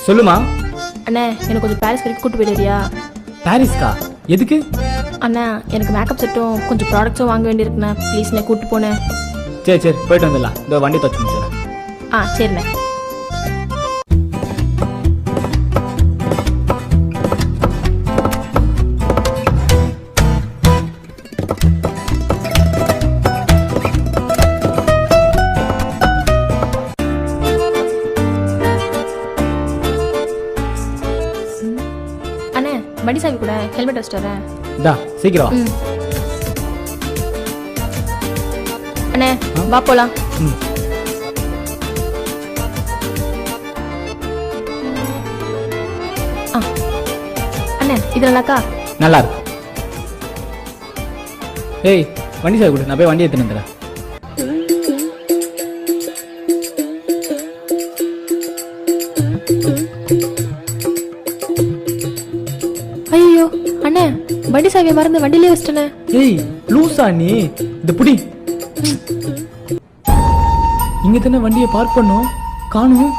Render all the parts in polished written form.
சொல்லுமா. அண்ணே எனக்கு கொஞ்சம் பாரிஸ் வரைக்கும் கூட்டு போயிடுறியா? பாரிஸ்கா? எதுக்கு? அண்ணா எனக்கு மேக்கப் செட்டும் கொஞ்சம் ப்ராடக்ட்ஸும் வாங்க வேண்டியிருக்குண்ணே. ப்ளீஸ்ண்ணே கூட்டு போனேன். சரி சரி போயிட்டு வந்துடலாம். இந்த வண்டி தச்சு முடிச்சிடறேன். சரிண்ணே. அண்ணே வண்டி சாவி கூட ஹெல்மெட் வச்சுட்டு வரேன். இதா சீக்கிரம் வா. அண்ணே வா போலாம். அண்ணே இது நல்லாக்கா? நல்லா இருக்கு. ஏய் வண்டி சாவி கொடு, நான் போய் வண்டி எடுத்துன்னு வந்துடுறேன். ஐயோ அண்ணே வண்டி சாவியை மறந்து வண்டியிலே வச்சிட்டேனே. ஏய் லூசா நீ? இந்த புடி. இங்க தானே வண்டியை பார்க் பண்ணோம், காணும்.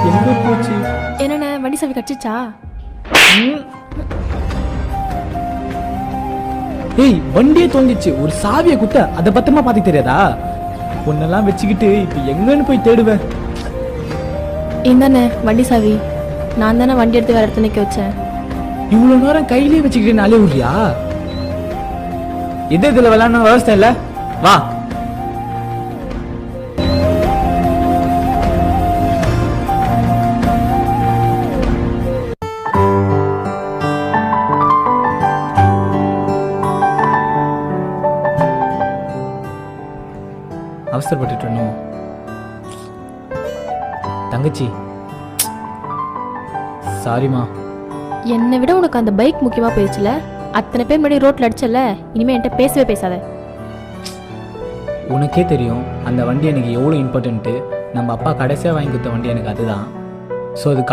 எங்க போச்சு? என்னண்ணே வண்டி சாவி கடிச்சிச்சா? ஏய் வண்டியே தோங்கிச்சு, ஒரு சாவியை குத்த அதை பத்திரமா பாத்துக்க தெரியாதா? உன்னெல்லாம் வச்சுக்கிட்டு இப்ப எங்கன்னு போய் தேடுவேன். இந்தாண்ணே வண்டி சாவி. நான் தானே வண்டி எடுத்து வேற இடத்துல நிக்க வச்சேன். இவ்வளவு நேரம் கையிலே வச்சுக்கிட்டு நாளே விடுறியா? எது இதுல விளையாடணும் விவசாயம் இல்ல? வா. அவசரப்பட்டு தங்கச்சி, சாரிமா. என்னை விட உனக்கு அந்த பைக் முக்கியமா போயிடுச்சுல. அத்தனை பேர் முன்னாடி ரோட்ல அடிச்சல. இனிமே என்கிட்ட பேசவே பேசாத. உனக்கே தெரியும் அந்த வண்டி எனக்கு எவ்வளோ இம்பார்ட்டன்ட்டு. நம்ம அப்பா கடைசியாக வாங்கி கொடுத்த வண்டி எனக்கு அதுதான். ஸோ அது